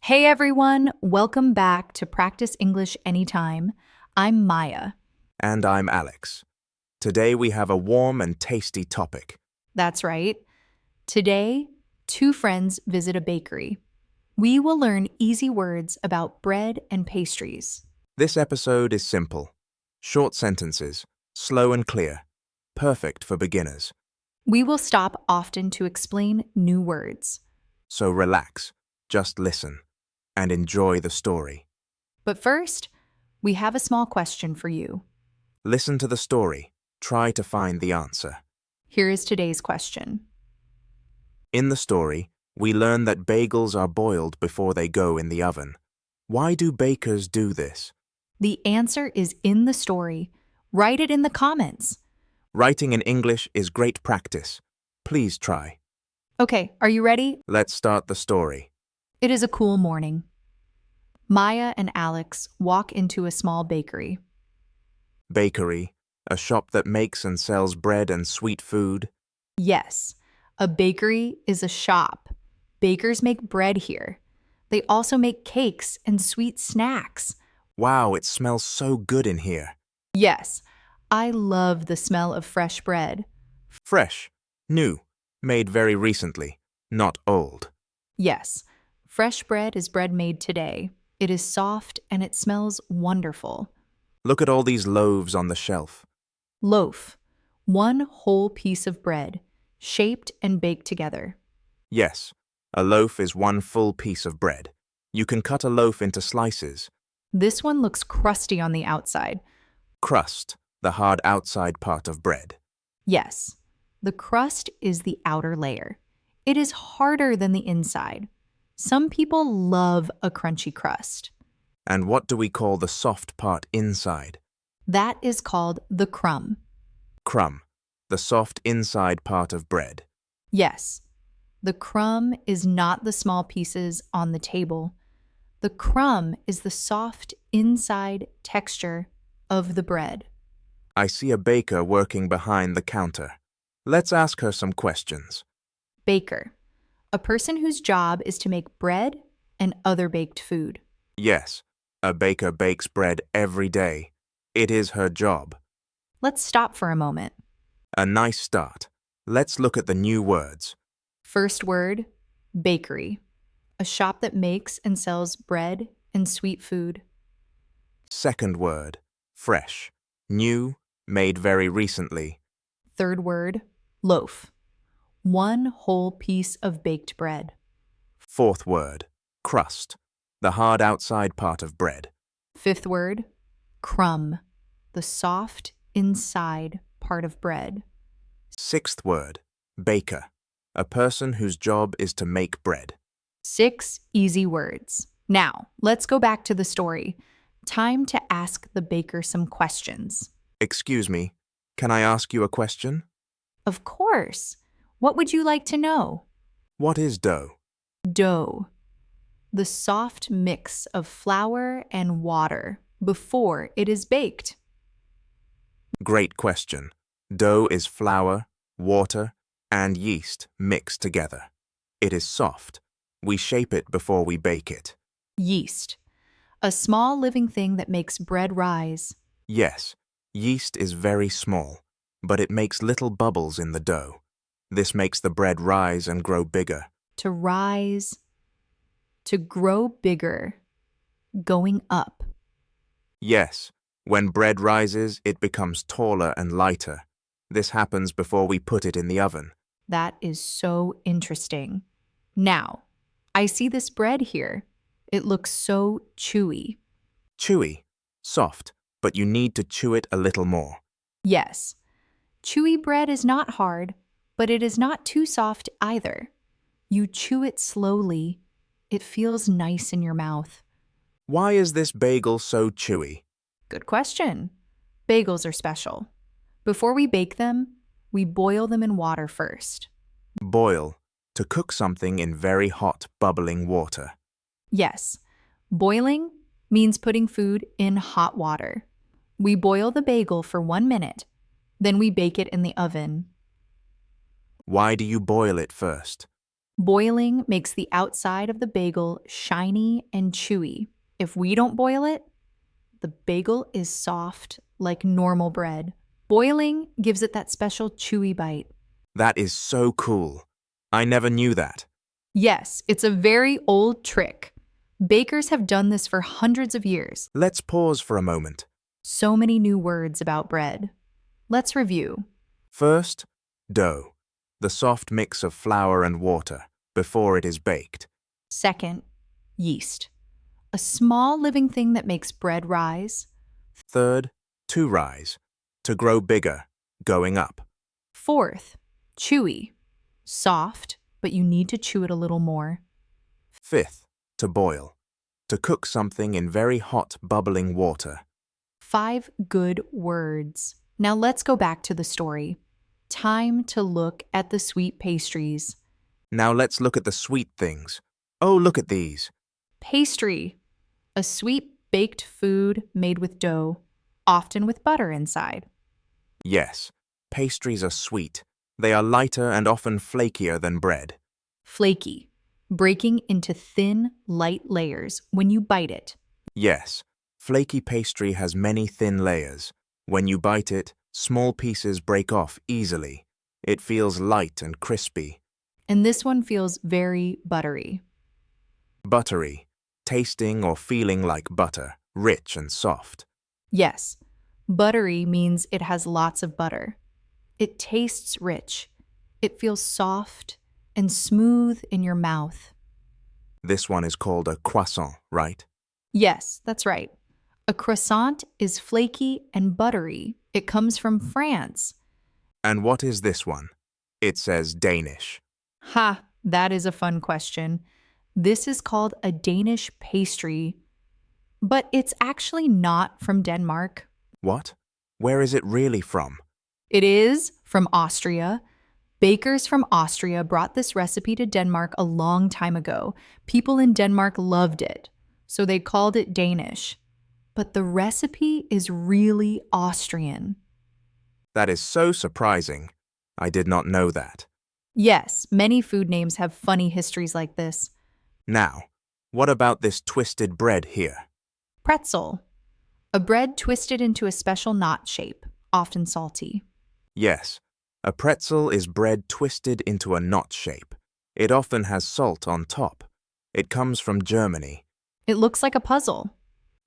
Hey everyone, welcome back to Practice English Anytime. I'm Maya. And I'm Alex. Today we have a warm and tasty topic. That's right. Today, two friends visit a bakery. We will learn easy words about bread and pastries. This episode is simple. Short sentences, slow and clear, perfect for beginners. We will stop often to explain new words. So relax, just listen, and enjoy the story. But first, we have a small question for you. Listen to the story. Try to find the answer. Here is today's question. In the story, we learn that bagels are boiled before they go in the oven. Why do bakers do this? The answer is in the story. Write it in the comments. Writing in English is great practice. Please try. Okay, are you ready? Let's start the story. It is a cool morning. Maya and Alex walk into a small bakery. Bakery, a shop that makes and sells bread and sweet food. Yes, a bakery is a shop. Bakers make bread here. They also make cakes and sweet snacks. Wow, it smells so good in here. Yes, I love the smell of fresh bread. Fresh, new, made very recently, not old. Yes, fresh bread is bread made today. It is soft and it smells wonderful. Look at all these loaves on the shelf. Loaf, one whole piece of bread, shaped and baked together. Yes, a loaf is one full piece of bread. You can cut a loaf into slices. This one looks crusty on the outside. Crust, the hard outside part of bread. Yes, the crust is the outer layer. It is harder than the inside. Some people love a crunchy crust. And what do we call the soft part inside? That is called the crumb. Crumb, the soft inside part of bread. Yes, the crumb is not the small pieces on the table. The crumb is the soft inside texture of the bread. I see a baker working behind the counter. Let's ask her some questions. Baker, a person whose job is to make bread and other baked food. Yes, a baker bakes bread every day. It is her job. Let's stop for a moment. A nice start. Let's look at the new words. First word, bakery, a shop that makes and sells bread and sweet food. Second word, fresh, new, made very recently. Third word, loaf, one whole piece of baked bread. Fourth word, crust, the hard outside part of bread. Fifth word, crumb, the soft inside part of bread. Sixth word, baker, a person whose job is to make bread. 6 easy words. Now, let's go back to the story. Time to ask the baker some questions. Excuse me, can I ask you a question? Of course. What would you like to know? What is dough? Dough, the soft mix of flour and water before it is baked. Great question. Dough is flour, water, and yeast mixed together. It is soft. We shape it before we bake it. Yeast, a small living thing that makes bread rise. Yes, yeast is very small, but it makes little bubbles in the dough. This makes the bread rise and grow bigger. To rise, to grow bigger, going up. Yes, when bread rises, it becomes taller and lighter. This happens before we put it in the oven. That is so interesting. Now, I see this bread here. It looks so chewy. Chewy, soft, but you need to chew it a little more. Yes, chewy bread is not hard, but it is not too soft either. You chew it slowly. It feels nice in your mouth. Why is this bagel so chewy? Good question. Bagels are special. Before we bake them, we boil them in water first. Boil, to cook something in very hot, bubbling water. Yes, boiling means putting food in hot water. We boil the bagel for 1 minute, then we bake it in the oven. Why do you boil it first? Boiling makes the outside of the bagel shiny and chewy. If we don't boil it, the bagel is soft like normal bread. Boiling gives it that special chewy bite. That is so cool. I never knew that. Yes, it's a very old trick. Bakers have done this for hundreds of years. Let's pause for a moment. So many new words about bread. Let's review. First, dough, the soft mix of flour and water before it is baked. Second, yeast, a small living thing that makes bread rise. Third, to rise, to grow bigger, going up. Fourth, chewy, soft, but you need to chew it a little more. Fifth, to boil, to cook something in very hot, bubbling water. 5 good words. Now let's go back to the story. Time to look at the sweet pastries. Now let's look at the sweet things. Oh, look at these. Pastry, a sweet baked food made with dough, often with butter inside. Yes, pastries are sweet. They are lighter and often flakier than bread. Flaky, breaking into thin, light layers when you bite it. Yes, flaky pastry has many thin layers. When you bite it, small pieces break off easily. It feels light and crispy. And this one feels very buttery. Buttery, tasting or feeling like butter, rich and soft. Yes, buttery means it has lots of butter. It tastes rich. It feels soft and smooth in your mouth. This one is called a croissant, right? Yes, that's right. A croissant is flaky and buttery. It comes from France. And what is this one? It says Danish. Ha, that is a fun question. This is called a Danish pastry, but it's actually not from Denmark. What? Where is it really from? It is from Austria. Bakers from Austria brought this recipe to Denmark a long time ago. People in Denmark loved it, so they called it Danish. But the recipe is really Austrian. That is so surprising. I did not know that. Yes, many food names have funny histories like this. Now, what about this twisted bread here? Pretzel, a bread twisted into a special knot shape, often salty. Yes, a pretzel is bread twisted into a knot shape. It often has salt on top. It comes from Germany. It looks like a puzzle.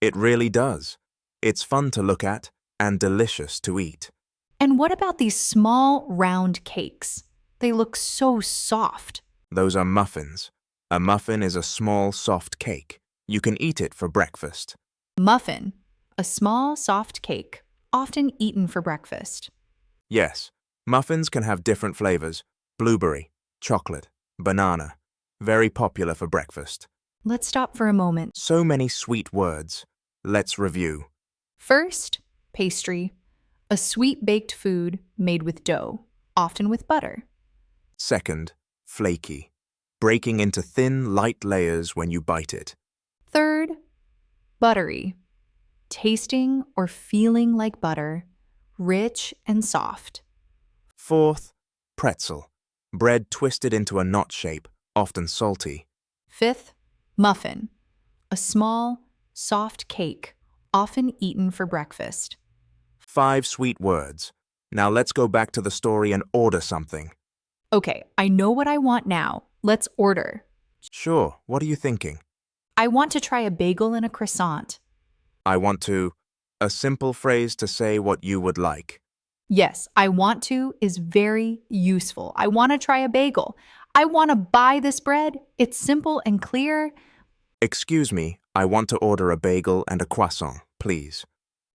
It really does. It's fun to look at and delicious to eat. And what about these small, round cakes? They look so soft. Those are muffins. A muffin is a small, soft cake. You can eat it for breakfast. Muffin, a small, soft cake, often eaten for breakfast. Yes, muffins can have different flavors. Blueberry, chocolate, banana. Very popular for breakfast. Let's stop for a moment. So many sweet words. Let's review. First, pastry, a sweet baked food made with dough, often with butter. Second, flaky, breaking into thin, light layers when you bite it. Third, buttery, tasting or feeling like butter, rich and soft. Fourth, pretzel, bread twisted into a knot shape, often salty. Fifth, muffin, a small, soft cake, often eaten for breakfast. 5 sweet words. Now let's go back to the story and order something. Okay, I know what I want now. Let's order. Sure, what are you thinking? I want to try a bagel and a croissant. I want to. A simple phrase to say what you would like. Yes, I want to is very useful. I want to try a bagel. I want to buy this bread. It's simple and clear. Excuse me, I want to order a bagel and a croissant, please.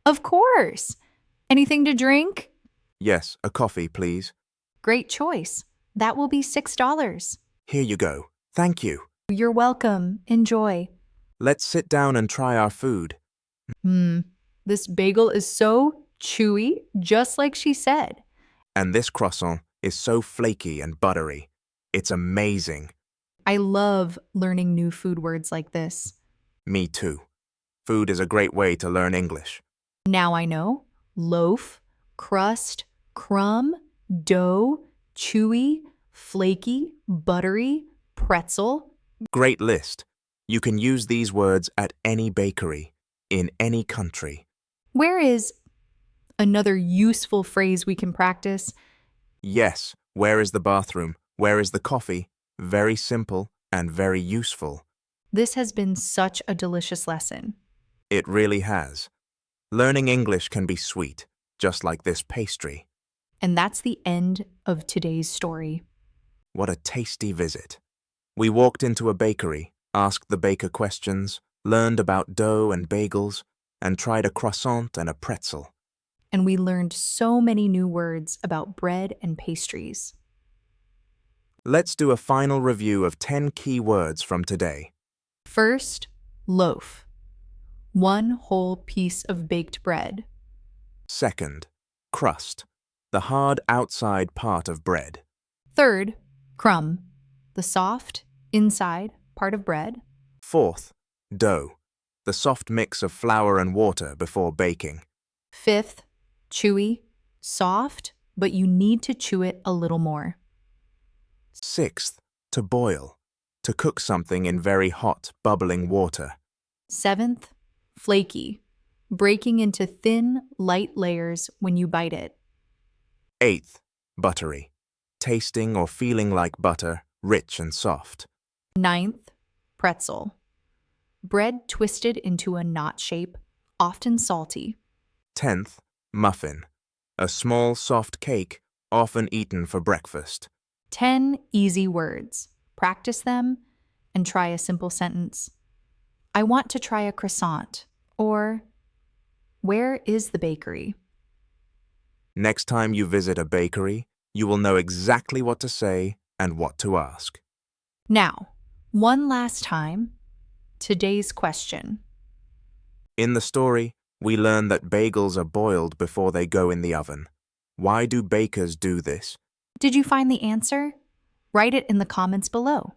Of course. Anything to drink? Yes, a coffee, please. Great choice. That will be $6. Here you go. Thank you. You're welcome. Enjoy. Let's sit down and try our food. This bagel is so chewy, just like she said. And this croissant is so flaky and buttery. It's amazing. I love learning new food words like this. Me too. Food is a great way to learn English. Now I know loaf, crust, crumb, dough, chewy, flaky, buttery, pretzel. Great list. You can use these words at any bakery, in any country. Where is another useful phrase we can practice? Yes, where is the bathroom? Where is the coffee? Very simple and very useful. This has been such a delicious lesson. It really has. Learning English can be sweet, just like this pastry. And that's the end of today's story. What a tasty visit. We walked into a bakery, asked the baker questions, learned about dough and bagels, and tried a croissant and a pretzel. And we learned so many new words about bread and pastries. Let's do a final review of 10 key words from today. First, loaf. One whole piece of baked bread. Second, crust, the hard outside part of bread. Third, crumb. The soft inside part of bread. Fourth, dough, the soft mix of flour and water before baking. Fifth, chewy. Soft, but you need to chew it a little more. Sixth, to boil, to cook something in very hot, bubbling water. Seventh, flaky. Breaking into thin, light layers when you bite it. Eighth, buttery, tasting or feeling like butter, rich and soft. Ninth, pretzel. Bread twisted into a knot shape, often salty. 10th, muffin, a small soft cake often eaten for breakfast. 10 easy words. Practice them and try a simple sentence. I want to try a croissant. Or, where is the bakery? Next time you visit a bakery, you will know exactly what to say and what to ask. Now, one last time, today's question. In the story, we learn that bagels are boiled before they go in the oven. Why do bakers do this? Did you find the answer? Write it in the comments below.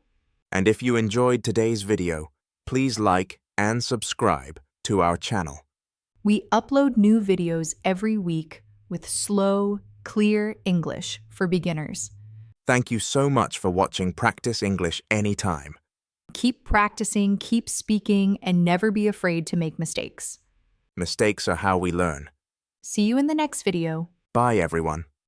And if you enjoyed today's video, please like and subscribe to our channel. We upload new videos every week with slow, clear English for beginners. Thank you so much for watching Practice English Anytime. Keep practicing, keep speaking, and never be afraid to make mistakes. Mistakes are how we learn. See you in the next video. Bye, everyone.